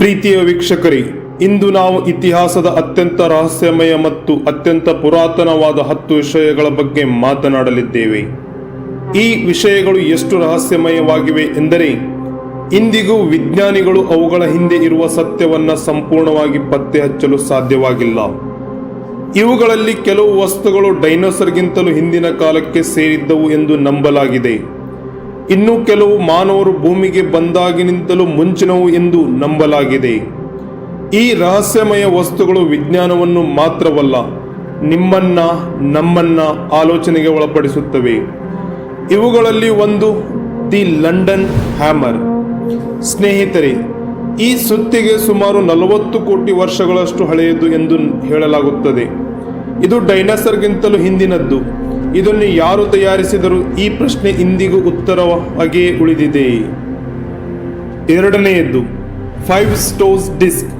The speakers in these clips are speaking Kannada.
ಪ್ರೀತಿಯ ವೀಕ್ಷಕರೇ, ಇಂದು ನಾವು ಇತಿಹಾಸದ ಅತ್ಯಂತ ರಹಸ್ಯಮಯ ಮತ್ತು ಅತ್ಯಂತ ಪುರಾತನವಾದ 10 ವಿಷಯಗಳ ಬಗ್ಗೆ ಮಾತನಾಡಲಿದ್ದೇವೆ. ಈ ವಿಷಯಗಳು ಎಷ್ಟು ರಹಸ್ಯಮಯವಾಗಿವೆ ಎಂದರೆ ಇಂದಿಗೂ ವಿಜ್ಞಾನಿಗಳು ಅವುಗಳ ಹಿಂದೆ ಇರುವ ಸತ್ಯವನ್ನು ಸಂಪೂರ್ಣವಾಗಿ ಪತ್ತೆ ಹಚ್ಚಲು ಸಾಧ್ಯವಾಗಿಲ್ಲ. ಇವುಗಳಲ್ಲಿ ಕೆಲವು ವಸ್ತುಗಳು ಡೈನೋಸರ್ಗಿಂತಲೂ ಹಿಂದಿನ ಕಾಲಕ್ಕೆ ಸೇರಿದ್ದವು ಎಂದು ನಂಬಲಾಗಿದೆ. ಇನ್ನು ಕೆಲವು ಮಾನವರು ಭೂಮಿಗೆ ಬಂದಾಗಿನಿಂದಲೂ ಮುಂಚಿನವು ಎಂದು ನಂಬಲಾಗಿದೆ. ಈ ರಹಸ್ಯಮಯ ವಸ್ತುಗಳು ವಿಜ್ಞಾನವನ್ನು ಮಾತ್ರವಲ್ಲ, ನಮ್ಮನ್ನ ಆಲೋಚನೆಗೆ ಒಳಪಡಿಸುತ್ತವೆ. ಇವುಗಳಲ್ಲಿ ಒಂದು ದಿ ಲಂಡನ್ ಹ್ಯಾಮರ್. ಸ್ನೇಹಿತರೆ, ಈ ಸುತ್ತಿಗೆ ಸುಮಾರು 40 ಕೋಟಿ ವರ್ಷಗಳಷ್ಟು ಹಳೆಯದು ಎಂದು ಹೇಳಲಾಗುತ್ತದೆ. ಇದು ಡೈನೋಸರ್ಗಿಂತಲೂ ಹಿಂದಿನದ್ದು. ಇದನ್ನು ಯಾರು ತಯಾರಿಸಿದರು? ಈ ಪ್ರಶ್ನೆ ಇಂದಿಗೂ ಉತ್ತರವಾಗಿಯೇ ಉಳಿದಿದೆ. ಎರಡನೆಯದ್ದು 5 ಸ್ಟೋನ್ಸ್ ಡಿಸ್ಕ್.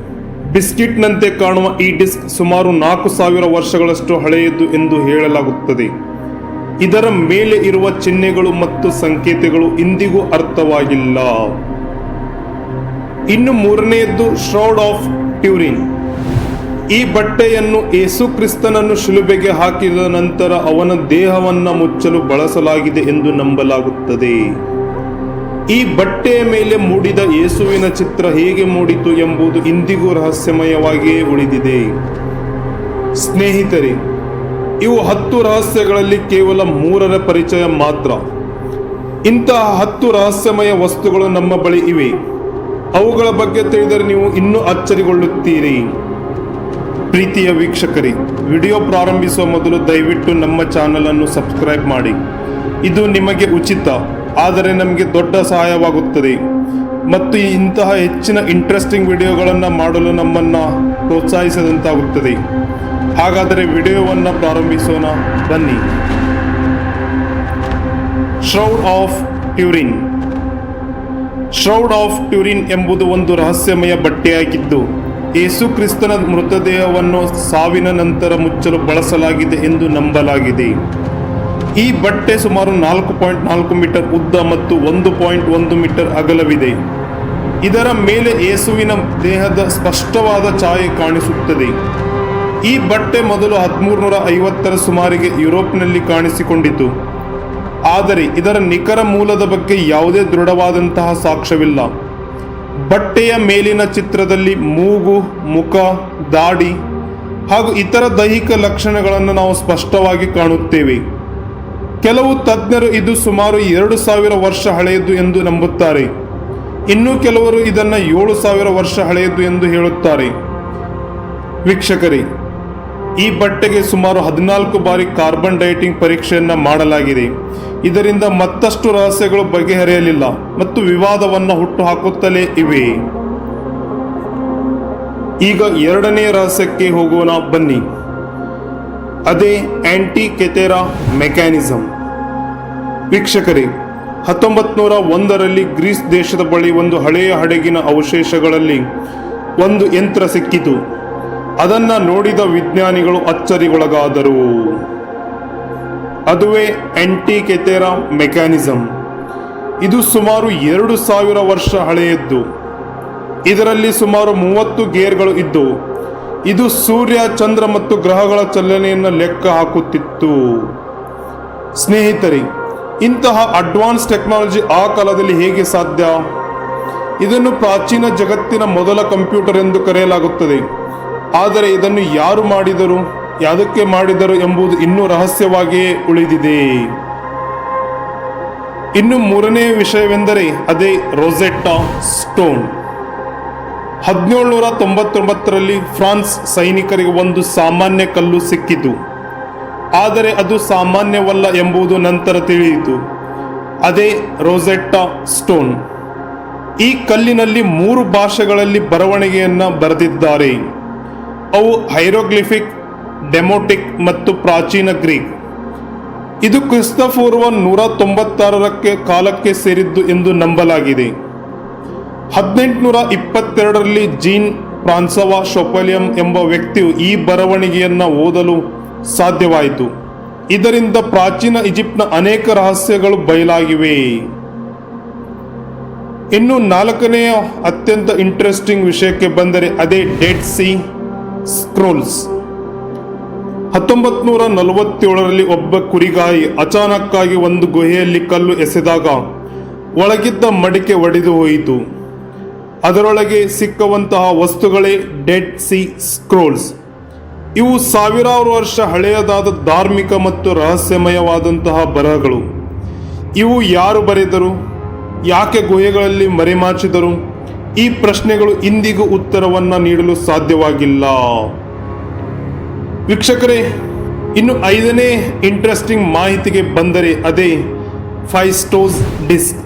ಬಿಸ್ಕಿಟ್ನಂತೆ ಕಾಣುವ ಈ ಡಿಸ್ಕ್ ಸುಮಾರು 4000 ವರ್ಷಗಳಷ್ಟು ಹಳೆಯದು ಎಂದು ಹೇಳಲಾಗುತ್ತದೆ. ಇದರ ಮೇಲೆ ಇರುವ ಚಿಹ್ನೆಗಳು ಮತ್ತು ಸಂಕೇತಗಳು ಇಂದಿಗೂ ಅರ್ಥವಾಗಿಲ್ಲ. ಇನ್ನು ಮೂರನೆಯದ್ದು ಶ್ರೌಡ್ ಆಫ್ ಟ್ಯೂರಿನ್. ಈ ಬಟ್ಟೆಯನ್ನು ಯೇಸು ಕ್ರಿಸ್ತನನ್ನು ಶಿಲುಬೆಗೆ ಹಾಕಿದ ನಂತರ ಅವನ ದೇಹವನ್ನು ಮುಚ್ಚಲು ಬಳಸಲಾಗಿದೆ ಎಂದು ನಂಬಲಾಗುತ್ತದೆ. ಈ ಬಟ್ಟೆಯ ಮೇಲೆ ಮೂಡಿದ ಯೇಸುವಿನ ಚಿತ್ರ ಹೇಗೆ ಮೂಡಿತು ಎಂಬುದು ಇಂದಿಗೂ ರಹಸ್ಯಮಯವಾಗಿಯೇ ಉಳಿದಿದೆ. ಸ್ನೇಹಿತರೆ, ಇವು 10 ರಹಸ್ಯಗಳಲ್ಲಿ ಕೇವಲ 3ರ ಪರಿಚಯ ಮಾತ್ರ. ಇಂತಹ 10 ರಹಸ್ಯಮಯ ವಸ್ತುಗಳು ನಮ್ಮ ಬಳಿ ಇವೆ. ಅವುಗಳ ಬಗ್ಗೆ ತಿಳಿದರೆ ನೀವು ಇನ್ನೂ ಅಚ್ಚರಿಗೊಳ್ಳುತ್ತೀರಿ. ಪ್ರೀತಿಯ ವೀಕ್ಷಕರೇ, ವಿಡಿಯೋ ಪ್ರಾರಂಭಿಸುವ ಮೊದಲು ದಯವಿಟ್ಟು ನಮ್ಮ ಚಾನಲ್ ಅನ್ನು ಸಬ್ಸ್ಕ್ರೈಬ್ ಮಾಡಿ. ಇದು ನಿಮಗೆ ಉಚಿತ, ಆದರೆ ನಮಗೆ ದೊಡ್ಡ ಸಹಾಯವಾಗುತ್ತದೆ ಮತ್ತು ಇಂತಹ ಹೆಚ್ಚಿನ ಇಂಟ್ರೆಸ್ಟಿಂಗ್ ವಿಡಿಯೋಗಳನ್ನು ಮಾಡಲು ನಮ್ಮನ್ನು ಪ್ರೋತ್ಸಾಹಿಸಿದಂತಾಗುತ್ತದೆ. ಹಾಗಾದರೆ ವಿಡಿಯೋವನ್ನು ಪ್ರಾರಂಭಿಸೋಣ, ಬನ್ನಿ. Shroud of Turin. Shroud of Turin ಎಂಬುದು ಒಂದು ರಹಸ್ಯಮಯ ಬಟ್ಟೆಯಾಗಿದ್ದು ಯೇಸು ಕ್ರಿಸ್ತನ ಮೃತದೇಹವನ್ನು ಸಾವಿನ ನಂತರ ಮುಚ್ಚಲು ಬಳಸಲಾಗಿದೆ ಎಂದು ನಂಬಲಾಗಿದೆ. ಈ ಬಟ್ಟೆ ಸುಮಾರು 4.4 ಮೀಟರ್ ಉದ್ದ ಮತ್ತು 1.1 ಮೀಟರ್ ಅಗಲವಿದೆ. ಇದರ ಮೇಲೆ ಯೇಸುವಿನ ದೇಹದ ಸ್ಪಷ್ಟವಾದ ಛಾಯೆ ಕಾಣಿಸುತ್ತದೆ. ಈ ಬಟ್ಟೆ ಮೊದಲು 1350ರ ಸುಮಾರಿಗೆ ಯುರೋಪ್ನಲ್ಲಿ ಕಾಣಿಸಿಕೊಂಡಿತು. ಆದರೆ ಇದರ ನಿಖರ ಮೂಲದ ಬಗ್ಗೆ ಯಾವುದೇ ದೃಢವಾದಂತಹ ಸಾಕ್ಷ್ಯವಿಲ್ಲ. ಬಟ್ಟೆಯ ಮೇಲಿನ ಚಿತ್ರದಲ್ಲಿ ಮೂಗು, ಮುಖ, ದಾಡಿ ಹಾಗೂ ಇತರ ದೈಹಿಕ ಲಕ್ಷಣಗಳನ್ನು ನಾವು ಸ್ಪಷ್ಟವಾಗಿ ಕಾಣುತ್ತೇವೆ. ಕೆಲವು ತಜ್ಞರು ಇದು ಸುಮಾರು 2000 ವರ್ಷ ಹಳೆಯದು ಎಂದು ನಂಬುತ್ತಾರೆ. ಇನ್ನು ಕೆಲವರು ಇದನ್ನು 7000 ವರ್ಷ ಹಳೆಯದು ಎಂದು ಹೇಳುತ್ತಾರೆ. ವೀಕ್ಷಕರೇ, ಈ ಬಟ್ಟೆಗೆ ಸುಮಾರು 14 ಬಾರಿ ಕಾರ್ಬನ್ ಡೇಟಿಂಗ್ ಪರೀಕ್ಷೆಯನ್ನು ಮಾಡಲಾಗಿದೆ. ಇದರಿಂದ ಮತ್ತಷ್ಟು ರಹಸ್ಯಗಳು ಬಗೆಹರಿಯಲಿಲ್ಲ ಮತ್ತು ವಿವಾದವನ್ನು ಹುಟ್ಟುಹಾಕುತ್ತಲೇ ಇವೆ. ಈಗ ಎರಡನೇ ರಹಸ್ಯಕ್ಕೆ ಹೋಗೋಣ, ಬನ್ನಿ. ಅದೇ ಆಂಟಿಕೆಥೆರಾ ಮೆಕ್ಯಾನಿಸಮ್. ವೀಕ್ಷಕರೇ, 1901ರಲ್ಲಿ ಗ್ರೀಸ್ ದೇಶದ ಬಳಿ ಒಂದು ಹಳೆಯ ಹಡಗಿನ ಅವಶೇಷಗಳಲ್ಲಿ ಒಂದು ಯಂತ್ರ ಸಿಕ್ಕಿತು. ಅದನ್ನು ನೋಡಿದ ವಿಜ್ಞಾನಿಗಳು ಅಚ್ಚರಿಗೊಳಗಾದರು. ಅದುವೇ ಆಂಟಿಕೆಥೆರಾ ಮೆಕ್ಯಾನಿಸಮ್. ಇದು ಸುಮಾರು 2000 ವರ್ಷ ಹಳೆಯದ್ದು. ಇದರಲ್ಲಿ ಸುಮಾರು 30 ಗೇರ್ಗಳು ಇದ್ದವು. ಇದು ಸೂರ್ಯ, ಚಂದ್ರ ಮತ್ತು ಗ್ರಹಗಳ ಚಲನೆಯನ್ನು ಲೆಕ್ಕ ಹಾಕುತ್ತಿತ್ತು. ಸ್ನೇಹಿತರೆ, ಇಂತಹ ಅಡ್ವಾನ್ಸ್ ಟೆಕ್ನಾಲಜಿ ಆ ಕಾಲದಲ್ಲಿ ಹೇಗೆ ಸಾಧ್ಯ? ಇದನ್ನು ಪ್ರಾಚೀನ ಜಗತ್ತಿನ ಮೊದಲ ಕಂಪ್ಯೂಟರ್ ಎಂದು ಕರೆಯಲಾಗುತ್ತದೆ. ಆದರೆ ಇದನ್ನು ಯಾರು ಮಾಡಿದರು, ಯಾವುದಕ್ಕೆ ಮಾಡಿದರು ಎಂಬುದು ಇನ್ನೂ ರಹಸ್ಯವಾಗಿಯೇ ಉಳಿದಿದೆ. ಇನ್ನು ಮೂರನೇ ವಿಷಯವೆಂದರೆ ಅದೇ ರೋಸೆಟ್ಟಾ ಸ್ಟೋನ್. 1799ರಲ್ಲಿ ಫ್ರಾನ್ಸ್ ಸೈನಿಕರಿಗೆ ಒಂದು ಸಾಮಾನ್ಯ ಕಲ್ಲು ಸಿಕ್ಕಿತು. ಆದರೆ ಅದು ಸಾಮಾನ್ಯವಲ್ಲ ಎಂಬುದು ನಂತರ ತಿಳಿಯಿತು. ಅದೇ ರೋಸೆಟ್ಟಾ ಸ್ಟೋನ್. ಈ ಕಲ್ಲಿನಲ್ಲಿ 3 ಭಾಷೆಗಳಲ್ಲಿ ಬರವಣಿಗೆಯನ್ನು ಬರೆದಿದ್ದಾರೆ. ಅವು ಹೈರೋಗ್ಲಿಫಿಕ್, ಡೆಮೋಟಿಕ್ ಮತ್ತು ಪ್ರಾಚೀನ ಗ್ರೀಕ್. ಇದು ಕ್ರಿಸ್ತಪೂರ್ವ 196ರ ಕಾಲಕ್ಕೆ ಸೇರಿದ್ದು ಎಂದು ನಂಬಲಾಗಿದೆ. 1822ರಲ್ಲಿ ಜೀನ್ ಫ್ರಾನ್ಸವಾ ಶೊಪಲಿಯಂ ಎಂಬ ವ್ಯಕ್ತಿಯು ಈ ಬರವಣಿಗೆಯನ್ನು ಓದಲು ಸಾಧ್ಯವಾಯಿತು. ಇದರಿಂದ ಪ್ರಾಚೀನ ಈಜಿಪ್ಟ್ನ ಅನೇಕ ರಹಸ್ಯಗಳು ಬಯಲಾಗಿವೆ. ಇನ್ನು ನಾಲ್ಕನೆಯ ಅತ್ಯಂತ ಇಂಟ್ರೆಸ್ಟಿಂಗ್ ವಿಷಯಕ್ಕೆ ಬಂದರೆ ಅದೇ ಡೆಡ್ ಸಿ ಸ್ಕ್ರೋಲ್ಸ್. 1947ರಲ್ಲಿ ಒಬ್ಬ ಕುರಿಗಾಯಿ ಅಚಾನಕ್ಕಾಗಿ ಒಂದು ಗುಹೆಯಲ್ಲಿ ಕಲ್ಲು ಎಸೆದಾಗ ಒಳಗಿದ್ದ ಮಡಿಕೆ ಒಡೆದು ಹೋಯಿತು. ಅದರೊಳಗೆ ಸಿಕ್ಕವಂತಹ ವಸ್ತುಗಳೇ ಡೆಡ್ ಸಿ ಸ್ಕ್ರೋಲ್ಸ್. ಇವು ಸಾವಿರಾರು ವರ್ಷ ಹಳೆಯದಾದ ಧಾರ್ಮಿಕ ಮತ್ತು ರಹಸ್ಯಮಯವಾದಂತಹ ಬರಹಗಳು. ಇವು ಯಾರು ಬರೆದರು, ಯಾಕೆ ಗುಹೆಗಳಲ್ಲಿ ಮರೆಮಾಚಿದರು, ಈ ಪ್ರಶ್ನೆಗಳು ಇಂದಿಗೂ ಉತ್ತರವನ್ನು ನೀಡಲು ಸಾಧ್ಯವಾಗಿಲ್ಲ. ವೀಕ್ಷಕರೇ, ಇನ್ನು 5ನೇ ಇಂಟ್ರೆಸ್ಟಿಂಗ್ ಮಾಹಿತಿಗೆ ಬಂದರೆ ಅದೇ ಫೈಸ್ಟೋಸ್ ಡಿಸ್ಕ್.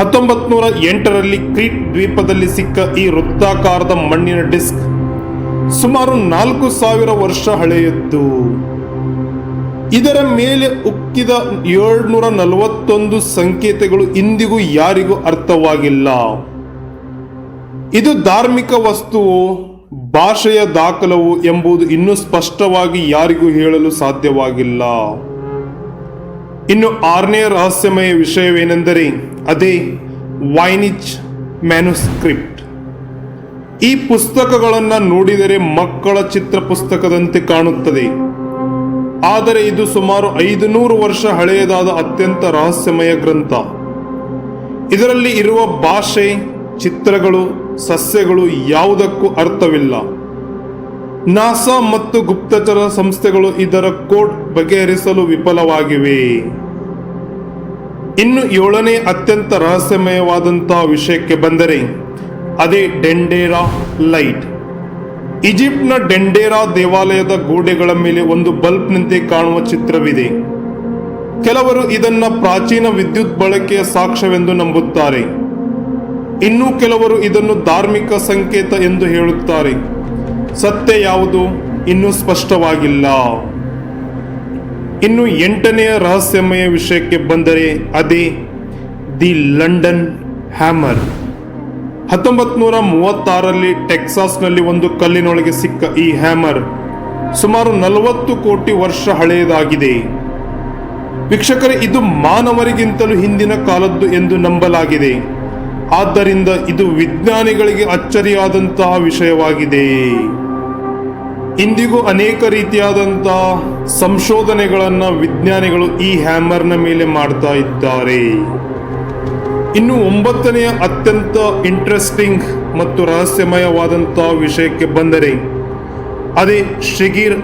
1908ರಲ್ಲಿ ಕ್ರೀಟ್ ದ್ವೀಪದಲ್ಲಿ ಸಿಕ್ಕ ಈ ವೃತ್ತಾಕಾರದ ಮಣ್ಣಿನ ಡಿಸ್ಕ್ ಸುಮಾರು 4000 ವರ್ಷ ಹಳೆಯದ್ದು. ಇದರ ಮೇಲೆ ಉಕ್ಕಿದ 741 ಸಂಕೇತಗಳು ಇಂದಿಗೂ ಯಾರಿಗೂ ಅರ್ಥವಾಗಿಲ್ಲ. ಇದು ಧಾರ್ಮಿಕ ವಸ್ತುವು, ಭಾಷೆಯ ದಾಖಲವು ಎಂಬುದು ಇನ್ನೂ ಸ್ಪಷ್ಟವಾಗಿ ಯಾರಿಗೂ ಹೇಳಲು ಸಾಧ್ಯವಾಗಿಲ್ಲ. ಇನ್ನು 6ನೇ ರಹಸ್ಯಮಯ ವಿಷಯವೇನೆಂದರೆ ಅದೇ ವೈನಿಚ್ ಮ್ಯಾನುಸ್ಕ್ರಿಪ್ಟ್. ಈ ಪುಸ್ತಕಗಳನ್ನು ನೋಡಿದರೆ ಮಕ್ಕಳ ಚಿತ್ರ ಪುಸ್ತಕದಂತೆ ಕಾಣುತ್ತದೆ, ಆದರೆ ಇದು ಸುಮಾರು 500 ವರ್ಷ ಹಳೆಯದಾದ ಅತ್ಯಂತ ರಹಸ್ಯಮಯ ಗ್ರಂಥ. ಇದರಲ್ಲಿ ಇರುವ ಭಾಷೆ, ಚಿತ್ರಗಳು, ಸಸ್ಯಗಳು ಯಾವುದಕ್ಕೂ ಅರ್ಥವಿಲ್ಲ. ನಾಸಾ ಮತ್ತು ಗುಪ್ತಚರ ಸಂಸ್ಥೆಗಳು ಇದರ ಕೋಡ್ ಬಗೆಹರಿಸಲು ವಿಫಲವಾಗಿವೆ. ಇನ್ನು 7ನೇ ಅತ್ಯಂತ ರಹಸ್ಯಮಯವಾದಂತಹ ವಿಷಯಕ್ಕೆ ಬಂದರೆ ಅದೇ ಡೆಂಡೇರಾ ಲೈಟ್. ಈಜಿಪ್ಟ್ನ ಡೆಂಡೇರಾ ದೇವಾಲಯದ ಗೋಡೆಗಳ ಮೇಲೆ ಒಂದು ಬಲ್ಬ್ನಂತೆ ಕಾಣುವ ಚಿತ್ರವಿದೆ. ಕೆಲವರು ಇದನ್ನ ಪ್ರಾಚೀನ ವಿದ್ಯುತ್ ಬಳಕೆಯ ಸಾಕ್ಷ್ಯವೆಂದು ನಂಬುತ್ತಾರೆ. ಇನ್ನು ಕೆಲವರು ಇದನ್ನು ಧಾರ್ಮಿಕ ಸಂಕೇತ ಎಂದು ಹೇಳುತ್ತಾರೆ. ಸತ್ಯ ಯಾವುದು ಇನ್ನೂ ಸ್ಪಷ್ಟವಾಗಿಲ್ಲ. ಇನ್ನು 8ನೆಯ ರಹಸ್ಯಮಯ ವಿಷಯಕ್ಕೆ ಬಂದರೆ ಅದೇ ದಿ ಲಂಡನ್ ಹ್ಯಾಮರ್. 1936ರಲ್ಲಿ ಟೆಕ್ಸಾಸ್ನಲ್ಲಿ ಒಂದು ಕಲ್ಲಿನೊಳಗೆ ಸಿಕ್ಕ ಈ ಹ್ಯಾಮರ್ ಸುಮಾರು 40 ಕೋಟಿ ವರ್ಷ ಹಳೆಯದಾಗಿದೆ. ವೀಕ್ಷಕರೇ, ಇದು ಮಾನವರಿಗಿಂತಲೂ ಹಿಂದಿನ ಕಾಲದ್ದು ಎಂದು ನಂಬಲಾಗಿದೆ. ಆದ್ದರಿಂದ ಇದು ವಿಜ್ಞಾನಿಗಳಿಗೆ ಅಚ್ಚರಿಯಾದಂತಹ ವಿಷಯವಾಗಿದೆ. ಇಂದಿಗೂ ಅನೇಕ ರೀತಿಯಾದಂತಹ ಸಂಶೋಧನೆಗಳನ್ನು ವಿಜ್ಞಾನಿಗಳು ಈ ಹ್ಯಾಮರ್ನ ಮೇಲೆ ಮಾಡ್ತಾ ಇದ್ದಾರೆ. ಇನ್ನು 9ನೆಯ ಅತ್ಯಂತ ಇಂಟ್ರೆಸ್ಟಿಂಗ್ ಮತ್ತು ರಹಸ್ಯಮಯವಾದಂತಹ ವಿಷಯಕ್ಕೆ ಬಂದರೆ ಅದೇ ಶಿಗಿರ್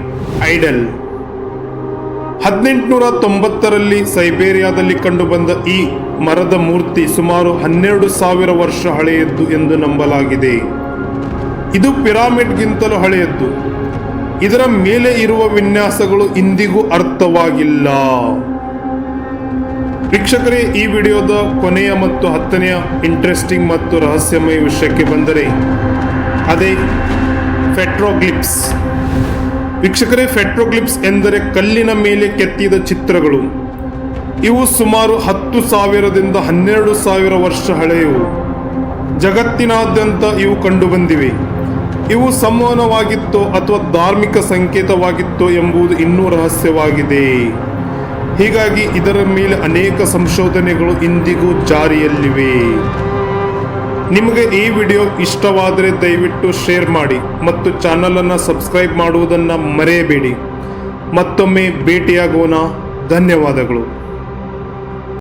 ಐಡಲ್. 1890ರಲ್ಲಿ ಸೈಬೇರಿಯಾದಲ್ಲಿ ಕಂಡುಬಂದ ಈ ಮರದ ಮೂರ್ತಿ ಸುಮಾರು 12,000 ವರ್ಷ ಹಳೆಯದ್ದು ಎಂದು ನಂಬಲಾಗಿದೆ. ಇದು ಪಿರಾಮಿಡ್ಗಿಂತಲೂ ಹಳೆಯದ್ದು. ಇದರ ಮೇಲೆ ಇರುವ ವಿನ್ಯಾಸಗಳು ಇಂದಿಗೂ ಅರ್ಥವಾಗಿಲ್ಲ. ವೀಕ್ಷಕರೇ, ಈ ವಿಡಿಯೋದ ಕೊನೆಯ ಮತ್ತು 10ನೆಯ ಇಂಟ್ರೆಸ್ಟಿಂಗ್ ಮತ್ತು ರಹಸ್ಯಮಯ ವಿಷಯಕ್ಕೆ ಬಂದರೆ ಅದೇ ಪೆಟ್ರೋಗ್ಲಿಪ್ಸ್. ವೀಕ್ಷಕರೇ, ಪೆಟ್ರೋಗ್ಲಿಪ್ಸ್ ಎಂದರೆ ಕಲ್ಲಿನ ಮೇಲೆ ಕೆತ್ತಿದ ಚಿತ್ರಗಳು. ಇವು ಸುಮಾರು 10,000ದಿಂದ 12,000 ವರ್ಷ ಹಳೆಯವು. ಜಗತ್ತಿನಾದ್ಯಂತ ಇವು ಕಂಡುಬಂದಿವೆ. ಇವು ಸಂವಹನವಾಗಿತ್ತೋ ಅಥವಾ ಧಾರ್ಮಿಕ ಸಂಕೇತವಾಗಿತ್ತೋ ಎಂಬುದು ಇನ್ನೂ ರಹಸ್ಯವಾಗಿದೆ. ಹೀಗಾಗಿ ಇದರ ಮೇಲೆ ಅನೇಕ ಸಂಶೋಧನೆಗಳು ಇಂದಿಗೂ ಜಾರಿಯಲ್ಲಿವೆ. ನಿಮಗೆ ಈ ವಿಡಿಯೋ ಇಷ್ಟವಾದರೆ ದಯವಿಟ್ಟು ಶೇರ್ ಮಾಡಿ ಮತ್ತು ಚಾನಲನ್ನು ಸಬ್ಸ್ಕ್ರೈಬ್ ಮಾಡುವುದನ್ನು ಮರೆಯಬೇಡಿ. ಮತ್ತೊಮ್ಮೆ ಭೇಟಿಯಾಗೋಣ. ಧನ್ಯವಾದಗಳು.